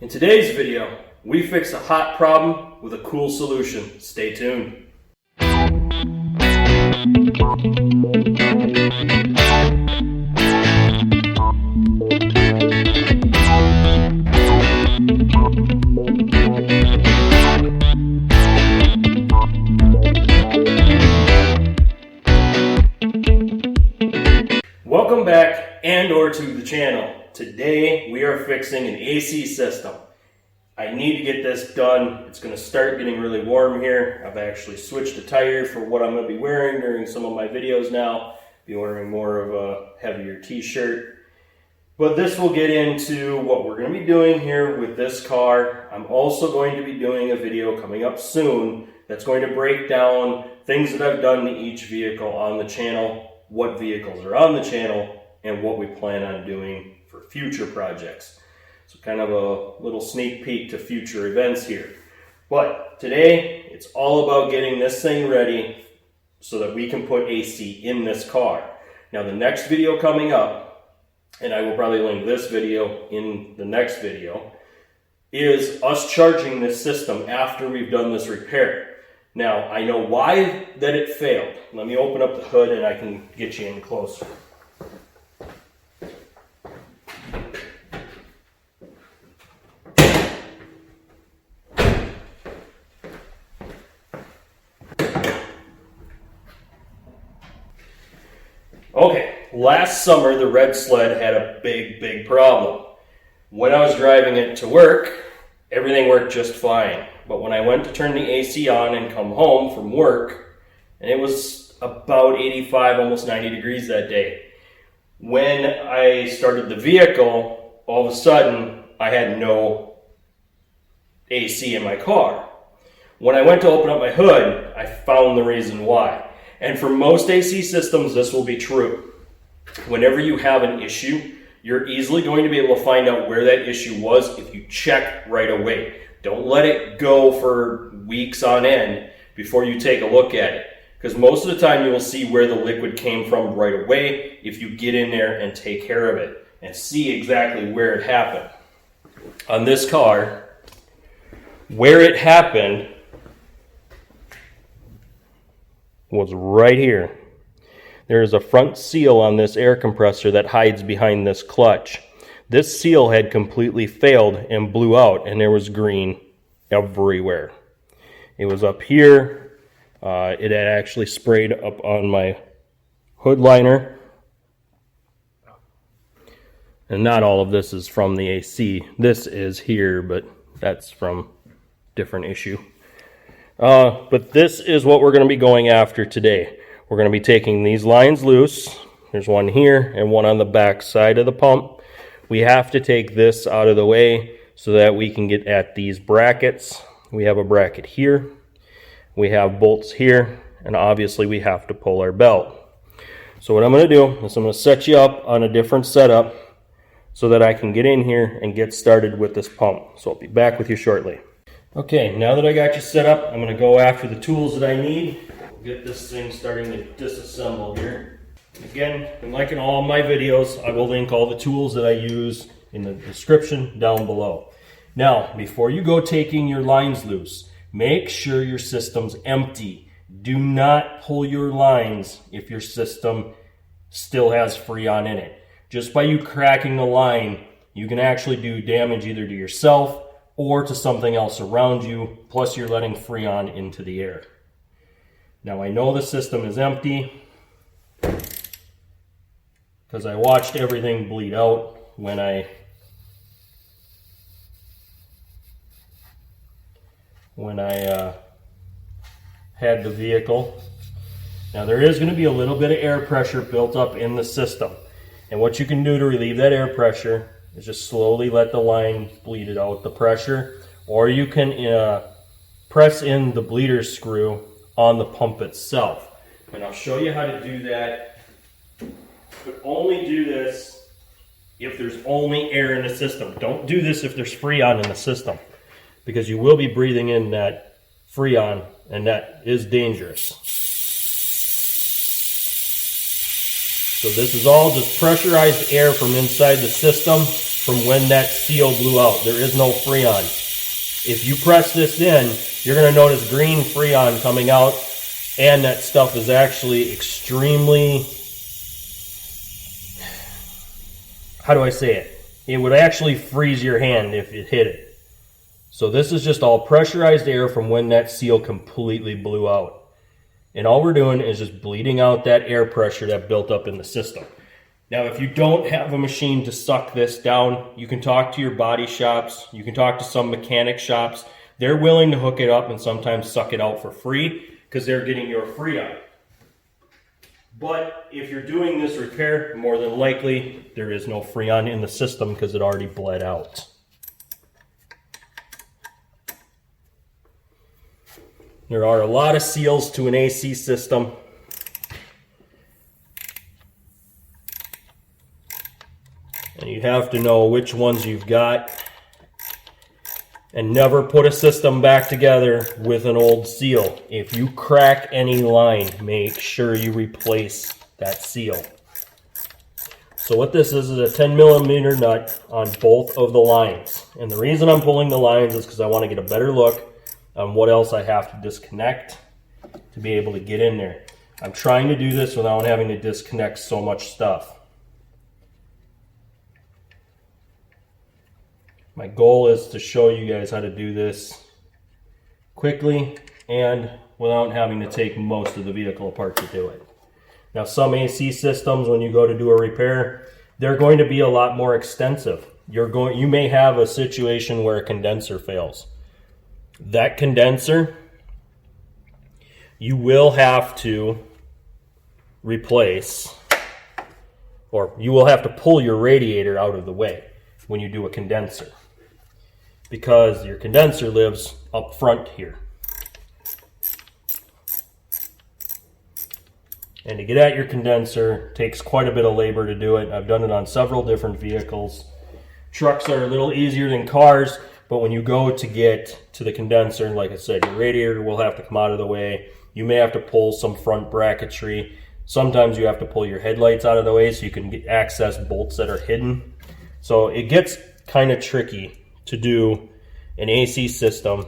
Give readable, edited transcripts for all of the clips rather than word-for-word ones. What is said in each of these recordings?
In today's video, we fix a hot problem with a cool solution. Stay tuned. Welcome back and/or to the channel. Today we are fixing an AC system. I need to get this done. It's going to start getting really warm here. I've actually switched a tire for what I'm going to be wearing during some of my videos now. Be wearing more of a heavier t-shirt. But this will get into what we're going to be doing here with this car. I'm also going to be doing a video coming up soon that's going to break down things that I've done to each vehicle on the channel, what vehicles are on the channel, and what we plan on doing for future projects. So kind of a little sneak peek to future events here. But today, it's all about getting this thing ready so that we can put AC in this car. Now the next video coming up, and I will probably link this video in the next video, is us charging this system after we've done this repair. Now, I know why that it failed. Let me open up the hood and I can get you in closer. Okay, last summer the red sled had a big problem. When I was driving it to work, everything worked just fine. But when I went to turn the AC on and come home from work, and it was about 85, almost 90 degrees that day. When I started the vehicle, all of a sudden I had no AC in my car. When I went to open up my hood, I found the reason why. And for most AC systems, this will be true. Whenever you have an issue, you're easily going to be able to find out where that issue was if you check right away. Don't let it go for weeks on end before you take a look at it. Because most of the time you will see where the liquid came from right away if you get in there and take care of it and see exactly where it happened. On this car, where it happened was right here. There is a front seal on this air compressor that hides behind this clutch. This seal had completely failed and blew out, and there was green everywhere. It was up here. It had actually sprayed up on my hood liner. And not all of this is from the AC. This is here, but that's from a different issue. But this is what we're going to be going after today. We're going to be taking these lines loose. There's one here and one on the back side of the pump. We have to take this out of the way so that we can get at these brackets. We have a bracket here. We have bolts here. And obviously we have to pull our belt. So what I'm going to do is I'm going to set you up on a different setup so that I can get in here and get started with this pump. So I'll be back with you shortly. Okay, now that I got you set up, I'm going to go after the tools that I need. We'll get this thing starting to disassemble here. Again, like in all my videos, I will link all the tools that I use in the description down below. Now, before you go taking your lines loose, make sure your system's empty. Do not pull your lines if your system still has Freon in it. Just by you cracking the line, you can actually do damage either to yourself or to something else around you, plus you're letting Freon into the air. Now I know the system is empty because I watched everything bleed out when I had the vehicle. Now there is going to be a little bit of air pressure built up in the system. And what you can do to relieve that air pressure is just slowly let the line bleed it out, the pressure, or you can press in the bleeder screw on the pump itself. And I'll show you how to do that. But only do this if there's only air in the system. Don't do this if there's Freon in the system, because you will be breathing in that Freon, and that is dangerous. So this is all just pressurized air from inside the system from when that seal blew out. There is no Freon. If you press this in, you're going to notice green Freon coming out, and that stuff is actually extremely, how do I say it? It would actually freeze your hand if it hit it. So this is just all pressurized air from when that seal completely blew out. And all we're doing is just bleeding out that air pressure that built up in the system. Now, if you don't have a machine to suck this down, you can talk to your body shops. You can talk to some mechanic shops. They're willing to hook it up and sometimes suck it out for free because they're getting your Freon. But if you're doing this repair, more than likely, there is no Freon in the system because it already bled out. There are a lot of seals to an AC system. And you have to know which ones you've got. And never put a system back together with an old seal. If you crack any line, make sure you replace that seal. So what this is a 10 millimeter nut on both of the lines. And the reason I'm pulling the lines is because I want to get a better look on what else I have to disconnect to be able to get in there. I'm trying to do this without having to disconnect so much stuff. My goal is to show you guys how to do this quickly and without having to take most of the vehicle apart to do it. Now, some AC systems, when you go to do a repair, they're going to be a lot more extensive. You may have a situation where a condenser fails. That condenser, you will have to replace, or you will have to pull your radiator out of the way when you do a condenser, because your condenser lives up front here. And to get at your condenser takes quite a bit of labor to do it. I've done it on several different vehicles. Trucks are a little easier than cars, but when you go to get to the condenser, like I said, your radiator will have to come out of the way. You may have to pull some front bracketry. Sometimes you have to pull your headlights out of the way so you can access bolts that are hidden. So it gets kind of tricky to do an AC system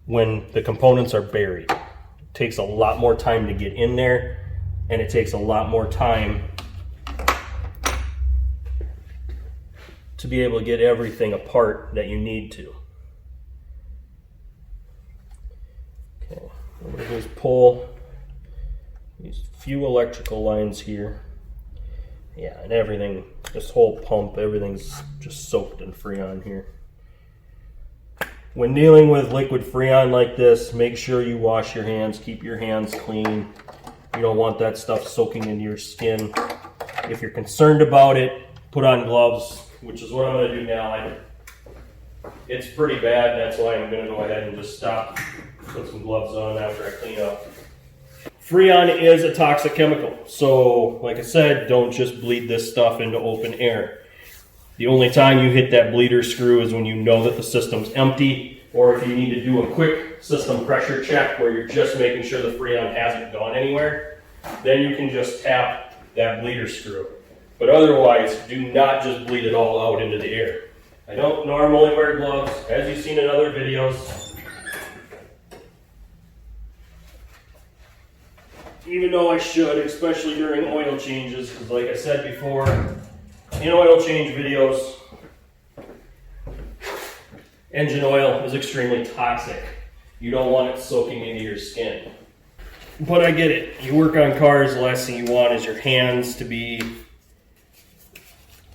when the components are buried. It takes a lot more time to get in there, and it takes a lot more time to be able to get everything apart that you need to. Okay, what I'm going to do is pull these few electrical lines here. Yeah, and everything, this whole pump, everything's just soaked in Freon here. When dealing with liquid Freon like this, make sure you wash your hands, keep your hands clean. You don't want that stuff soaking into your skin. If you're concerned about it, put on gloves, which is what I'm going to do now. It's pretty bad, that's why I'm going to go ahead and just stop, put some gloves on after I clean up. Freon is a toxic chemical, so like I said, don't just bleed this stuff into open air. The only time you hit that bleeder screw is when you know that the system's empty, or if you need to do a quick system pressure check where you're just making sure the Freon hasn't gone anywhere, then you can just tap that bleeder screw. But otherwise, do not just bleed it all out into the air. I don't normally wear gloves, as you've seen in other videos. Even though I should, especially during oil changes, because like I said before, in oil change videos, engine oil is extremely toxic. You don't want it soaking into your skin. But I get it. You work on cars, the last thing you want is your hands to be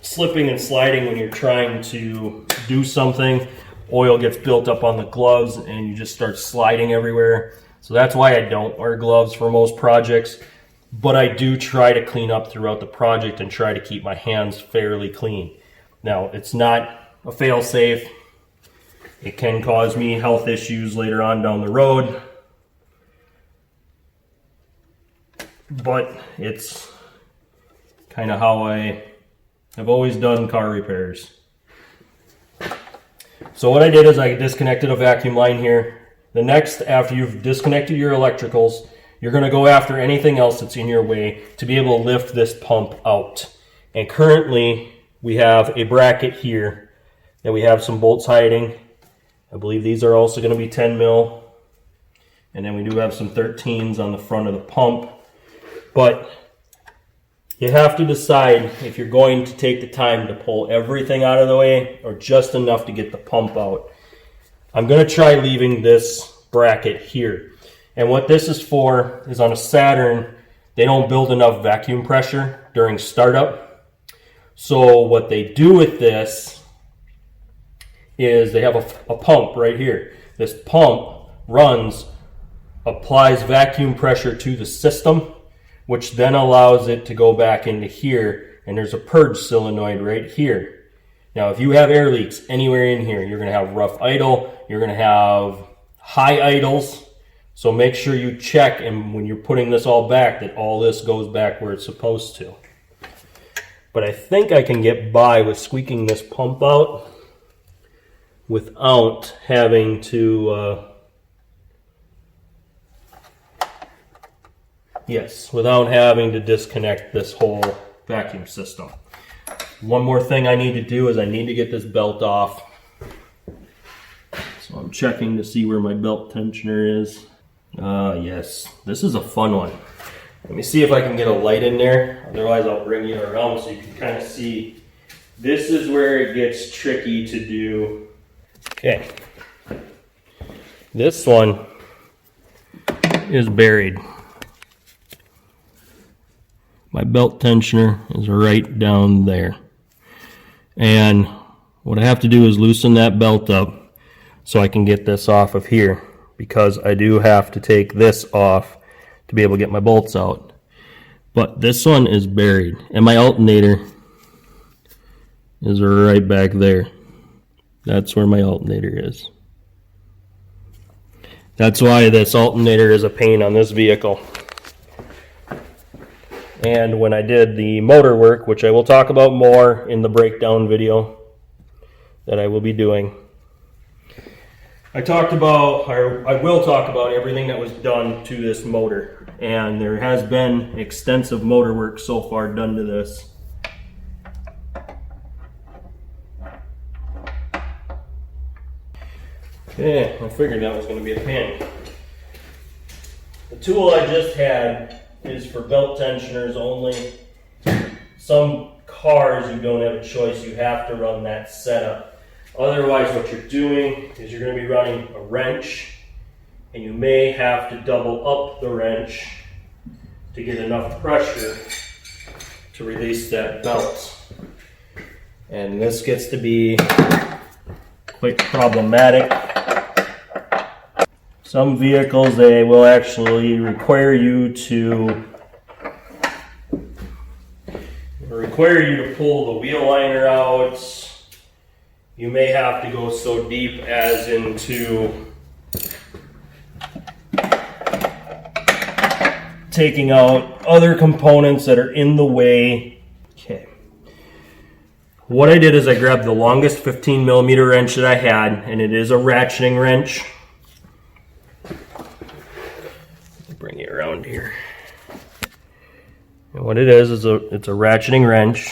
slipping and sliding when you're trying to do something. Oil gets built up on the gloves and you just start sliding everywhere. So that's why I don't wear gloves for most projects. But I do try to clean up throughout the project and try to keep my hands fairly clean. Now, it's not a fail-safe. It can cause me health issues later on down the road. But it's kind of how I have always done car repairs. So what I did is I disconnected a vacuum line here. The next, after you've disconnected your electricals, you're going to go after anything else that's in your way to be able to lift this pump out. And currently, we have a bracket here that we have some bolts hiding. I believe these are also going to be 10 mil. And then we do have some 13s on the front of the pump. But you have to decide if you're going to take the time to pull everything out of the way or just enough to get the pump out. I'm going to try leaving this bracket here. And what this is for is on a Saturn, they don't build enough vacuum pressure during startup. So what they do with this is they have a pump right here. This pump applies vacuum pressure to the system, which then allows it to go back into here, and there's a purge solenoid right here. Now, if you have air leaks anywhere in here, you're going to have rough idle, you're going to have high idles, so make sure you check, and when you're putting this all back, that all this goes back where it's supposed to. But I think I can get by with squeaking this pump out without having to without having to disconnect this whole vacuum system. One more thing I need to do is I need to get this belt off. So I'm checking to see where my belt tensioner is. Yes, this is a fun one. Let me see if I can get a light in there. Otherwise I'll bring you around so you can kind of see. This is where it gets tricky to do. Okay. This one is buried. My belt tensioner is right down there. And what I have to do is loosen that belt up so I can get this off of here, because I do have to take this off to be able to get my bolts out. But this one is buried, and my alternator is right back there. That's where my alternator is. That's why this alternator is a pain on this vehicle. And when I did the motor work, which I will talk about more in the breakdown video that I will be doing, I will talk about everything that was done to this motor. And there has been extensive motor work so far done to this. Okay, I figured that was going to be a pain. The tool I just had is for belt tensioners only. Some cars you don't have a choice, you have to run that setup. Otherwise what you're doing is you're going to be running a wrench, and you may have to double up the wrench to get enough pressure to release that belt. And this gets to be quite problematic. Some vehicles, they will actually require you to pull the wheel liner out. You may have to go so deep as into taking out other components that are in the way. Okay. What I did is I grabbed the longest 15 millimeter wrench that I had, and it is a ratcheting wrench. Bring it around here. And what it is it's a ratcheting wrench.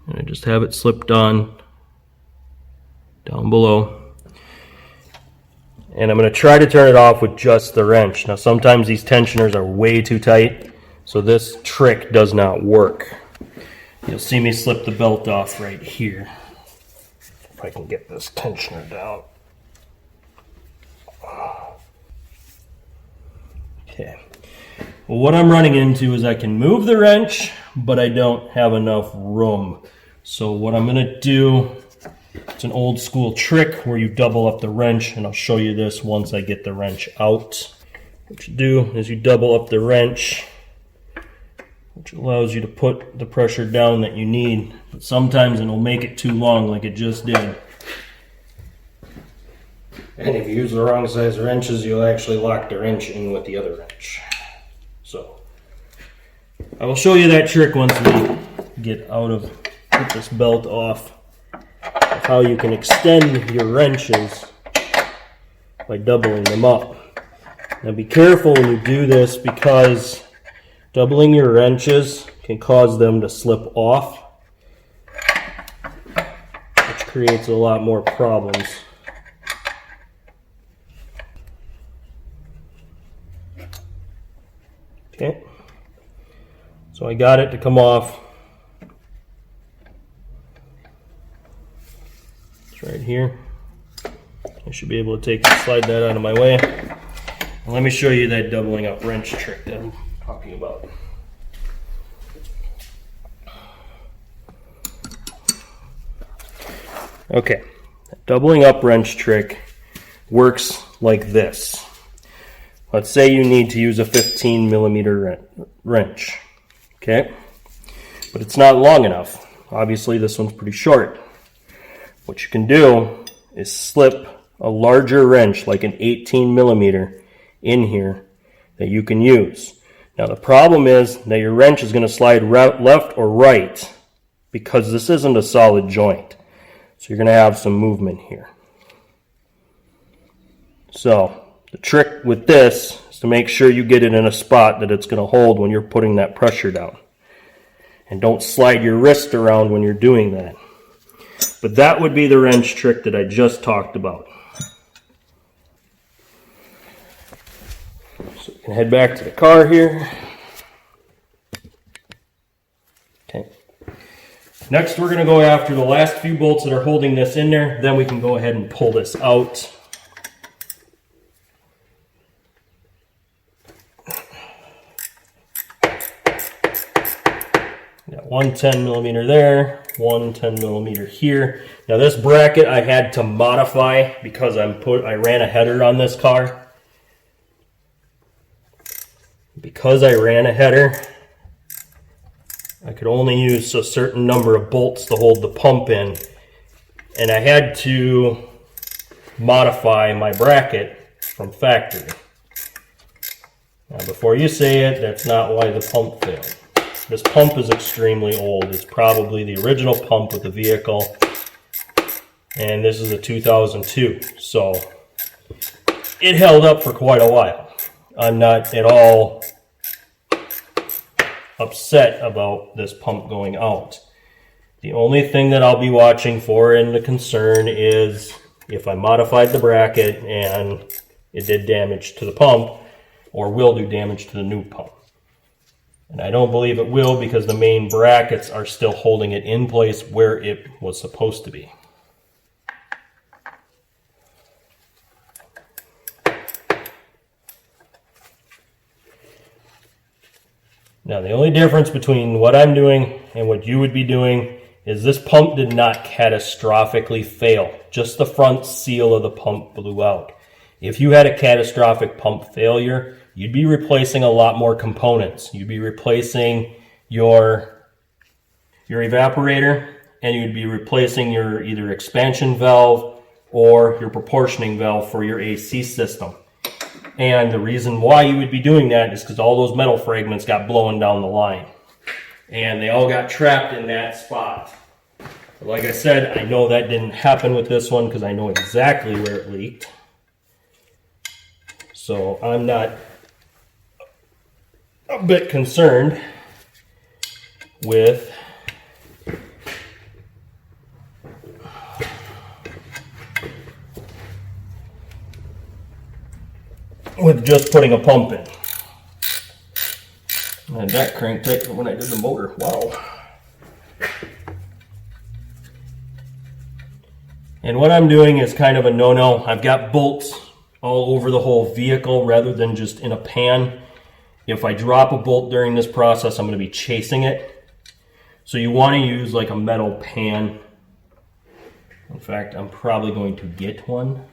And I just have it slipped on down below. And I'm going to try to turn it off with just the wrench. Now sometimes these tensioners are way too tight, so this trick does not work. You'll see me slip the belt off right here. If I can get this tensioner down. Okay. Well, what I'm running into is I can move the wrench, but I don't have enough room. So what I'm going to do, it's an old school trick where you double up the wrench, and I'll show you this once I get the wrench out. What you do is you double up the wrench, which allows you to put the pressure down that you need. But sometimes it'll make it too long like it just did. And if you use the wrong size wrenches, you'll actually lock the wrench in with the other wrench. So, I will show you that trick once we get this belt off, of how you can extend your wrenches by doubling them up. Now be careful when you do this, because Doubling your wrenches can cause them to slip off, which creates a lot more problems. Okay, so I got it to come off. It's right here. I should be able to take and slide that out of my way. And let me show you that doubling up wrench trick that I'm talking about. Okay, doubling up wrench trick works like this. Let's say you need to use a 15 millimeter wrench, okay? But it's not long enough. Obviously this one's pretty short. What you can do is slip a larger wrench, like an 18 millimeter, in here that you can use. Now the problem is that your wrench is going to slide left or right because this isn't a solid joint. So you're going to have some movement here. So the trick with this is to make sure you get it in a spot that it's going to hold when you're putting that pressure down. And don't slide your wrist around when you're doing that. But that would be the wrench trick that I just talked about. So we can head back to the car here. Okay. Next we're going to go after the last few bolts that are holding this in there. Then we can go ahead and pull this out. Got one 10 millimeter there, one 10 millimeter here. Now this bracket I had to modify because I ran a header on this car. Because I ran a header, I could only use a certain number of bolts to hold the pump in, and I had to modify my bracket from factory. Now before you say it, that's not why the pump failed. This pump is extremely old. It's probably the original pump with the vehicle, and this is a 2002, so it held up for quite a while. I'm not at all upset about this pump going out. The only thing that I'll be watching for and the concern is if I modified the bracket and it did damage to the pump, or will do damage to the new pump. And I don't believe it will because the main brackets are still holding it in place where it was supposed to be. Now the only difference between what I'm doing and what you would be doing is this pump did not catastrophically fail. Just the front seal of the pump blew out. If you had a catastrophic pump failure, you'd be replacing a lot more components. You'd be replacing your evaporator, and you'd be replacing your either expansion valve or your proportioning valve for your AC system. And the reason why you would be doing that is because all those metal fragments got blown down the line. And they all got trapped in that spot. But like I said, I know that didn't happen with this one because I know exactly where it leaked. So I'm not a bit concerned with just putting a pump in. And that cranked tight when I did the motor. Wow. And what I'm doing is kind of a no-no. I've got bolts all over the whole vehicle rather than just in a pan. If I drop a bolt during this process, I'm going to be chasing it. So you want to use like a metal pan. In fact, I'm probably going to get one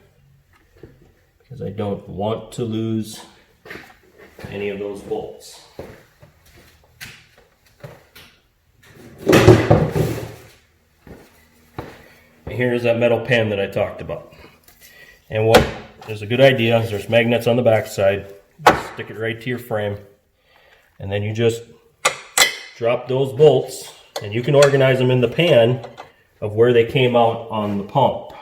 because I don't want to lose any of those bolts. And here's that metal pan that I talked about. And what is a good idea is there's magnets on the back side. Stick it right to your frame, and then you just drop those bolts, and you can organize them in the pan of where they came out on the pump.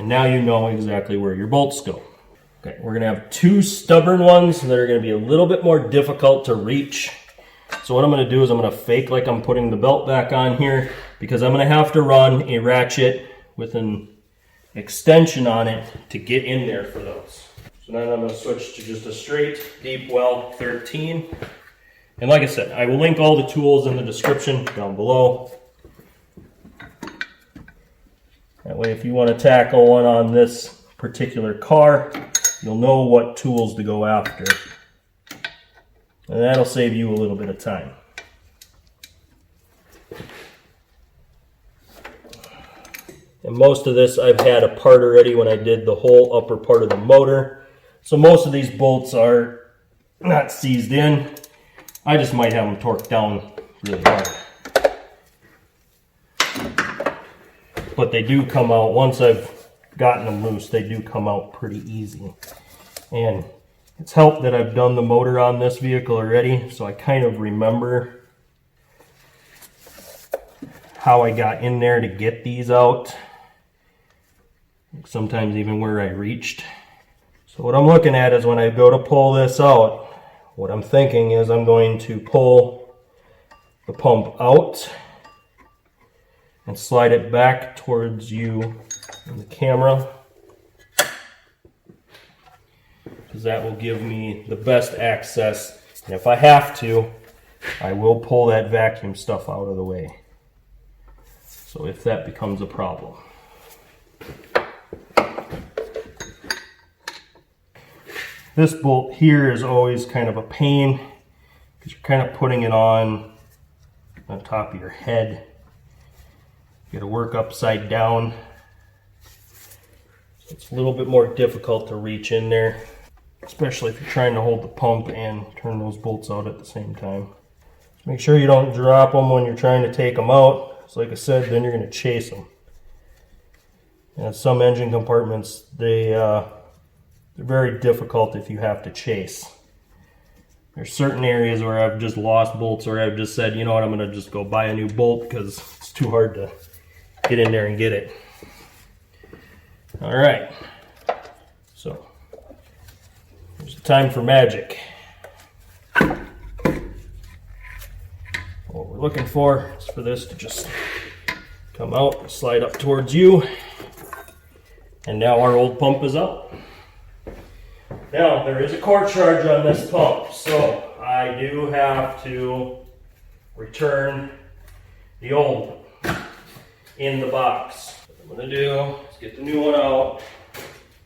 And now you know exactly where your bolts go. Okay, we're gonna have two stubborn ones that are gonna be a little bit more difficult to reach. So what I'm gonna do is I'm gonna fake like I'm putting the belt back on here, because I'm gonna have to run a ratchet with an extension on it to get in there for those. So now I'm gonna switch to just a straight deep well 13. And like I said, I will link all the tools in the description down below. That way if you want to tackle one on this particular car, you'll know what tools to go after. And that'll save you a little bit of time. And most of this I've had apart already when I did the whole upper part of the motor. So most of these bolts are not seized in. I just might have them torqued down really hard. But they do come out, once I've gotten them loose, they do come out pretty easy. And it's helped that I've done the motor on this vehicle already, so I kind of remember how I got in there to get these out. Sometimes even where I reached. So what I'm looking at is when I go to pull this out, what I'm thinking is I'm going to pull the pump out and slide it back towards you in the camera, because that will give me the best access. And if I have to, I will pull that vacuum stuff out of the way. So if that becomes a problem. This bolt here is always kind of a pain, because you're kind of putting it on top of your head. You gotta work upside down. So it's a little bit more difficult to reach in there, especially if you're trying to hold the pump and turn those bolts out at the same time. Just make sure you don't drop them when you're trying to take them out. So like I said, then you're gonna chase them. And some engine compartments, they're very difficult if you have to chase. There's certain areas where I've just lost bolts, or I've just said, you know what, I'm gonna just go buy a new bolt because it's too hard to get in there and get it. All right, so there's time for magic. What we're looking for is for this to just come out and slide up towards you. And now our old pump is out. Now, there is a core charge on this pump, so I do have to return the old one in the box. What I'm going to do is get the new one out,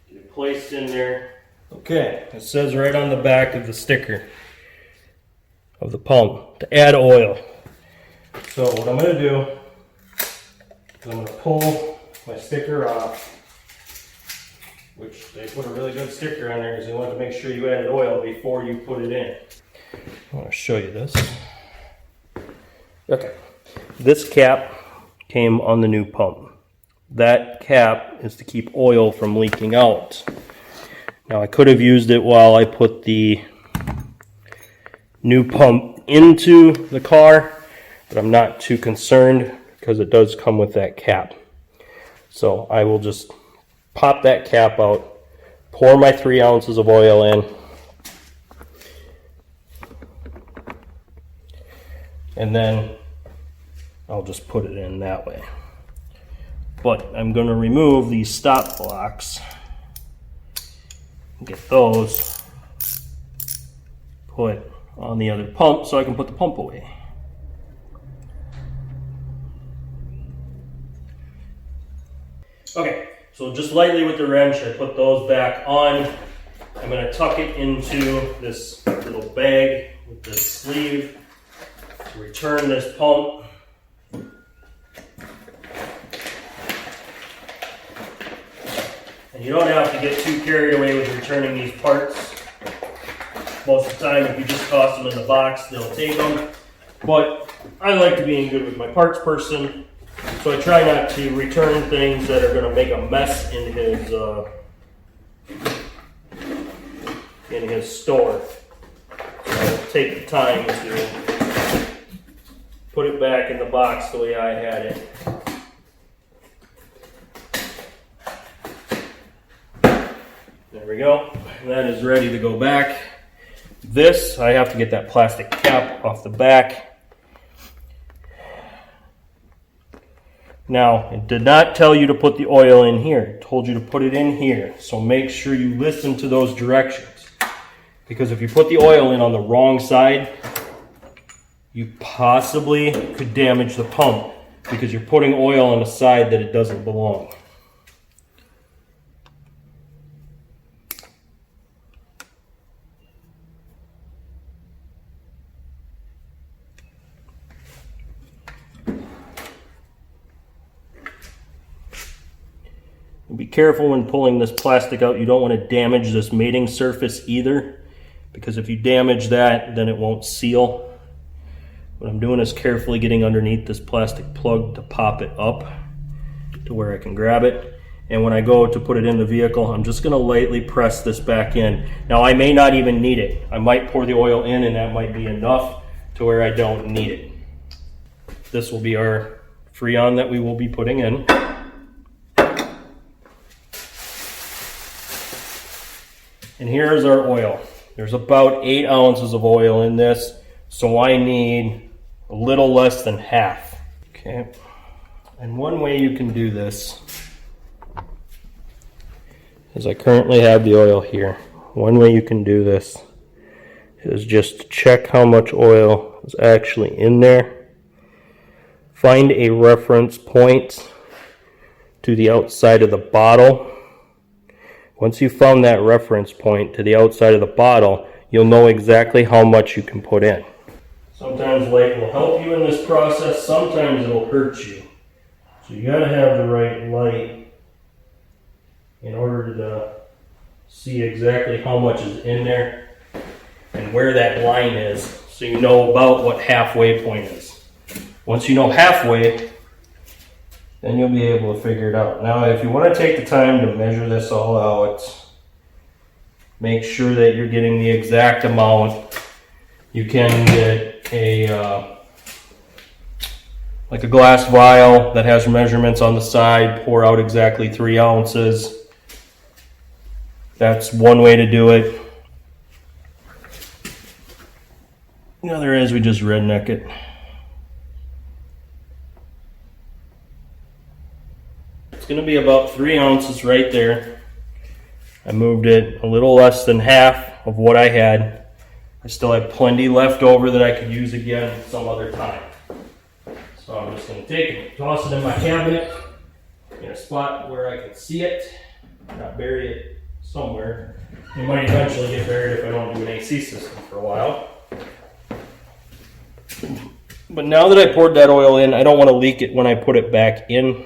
get it placed in there. Okay, it says right on the back of the sticker of the pump to add oil. So what I'm going to do is I'm going to pull my sticker off, which they put a really good sticker on there because they wanted to make sure you added oil before you put it in. I want to show you this. Okay, this cap came on the new pump. That cap is to keep oil from leaking out. Now I could have used it while I put the new pump into the car, but I'm not too concerned because it does come with that cap. So I will just pop that cap out, pour my 3 ounces of oil in, and then I'll just put it in that way. But I'm going to remove these stop blocks, get those put on the other pump so I can put the pump away. Okay, so just lightly with the wrench, I put those back on. I'm going to tuck it into this little bag with this sleeve to return this pump. And you don't have to get too carried away with returning these parts. Most of the time, if you just toss them in the box, they'll take them. But I like to be in good with my parts person, so I try not to return things that are going to make a mess in his store. So I'll take the time to put it back in the box the way I had it. we go. That is ready to go back. This, I have to get that plastic cap off the back. Now, it did not tell you to put the oil in here. It told you to put it in here. So make sure you listen to those directions. Because if you put the oil in on the wrong side, you possibly could damage the pump because you're putting oil on a side that it doesn't belong. Be careful when pulling this plastic out. You don't want to damage this mating surface either, because if you damage that, then it won't seal. What I'm doing is carefully getting underneath this plastic plug to pop it up to where I can grab it. And when I go to put it in the vehicle, I'm just going to lightly press this back in. Now, I may not even need it. I might pour the oil in and that might be enough to where I don't need it. This will be our Freon that we will be putting in. And here's our oil. There's about 8 ounces of oil in this, so I need a little less than half. Okay, and one way you can do this is I currently have the oil here. One way you can do this is just check how much oil is actually in there. Find a reference point to the outside of the bottle. Once you've found that reference point to the outside of the bottle, you'll know exactly how much you can put in. Sometimes light will help you in this process, sometimes it'll hurt you. So you gotta have the right light in order to see exactly how much is in there and where that line is, so you know about what halfway point is. Once you know halfway, then you'll be able to figure it out. Now, if you want to take the time to measure this all out, make sure that you're getting the exact amount. You can get a like a glass vial that has measurements on the side, pour out exactly 3 ounces. That's one way to do it. The other is we just redneck it. It's going to be about 3 ounces right there. I moved it a little less than half of what I had. I still have plenty left over that I could use again some other time. So I'm just going to take it, toss it in my cabinet in a spot where I can see it, not bury it somewhere. It might eventually get buried if I don't do an AC system for a while. But now that I poured that oil in, I don't want to leak it when I put it back in.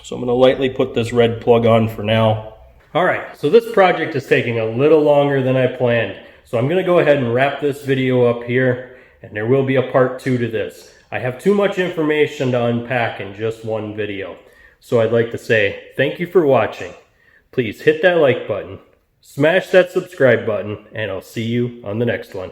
So I'm going to lightly put this red plug on for now. Alright, so this project is taking a little longer than I planned. So I'm going to go ahead and wrap this video up here, and there will be a part 2 to this. I have too much information to unpack in just one video. So I'd like to say thank you for watching. Please hit that like button, smash that subscribe button, and I'll see you on the next one.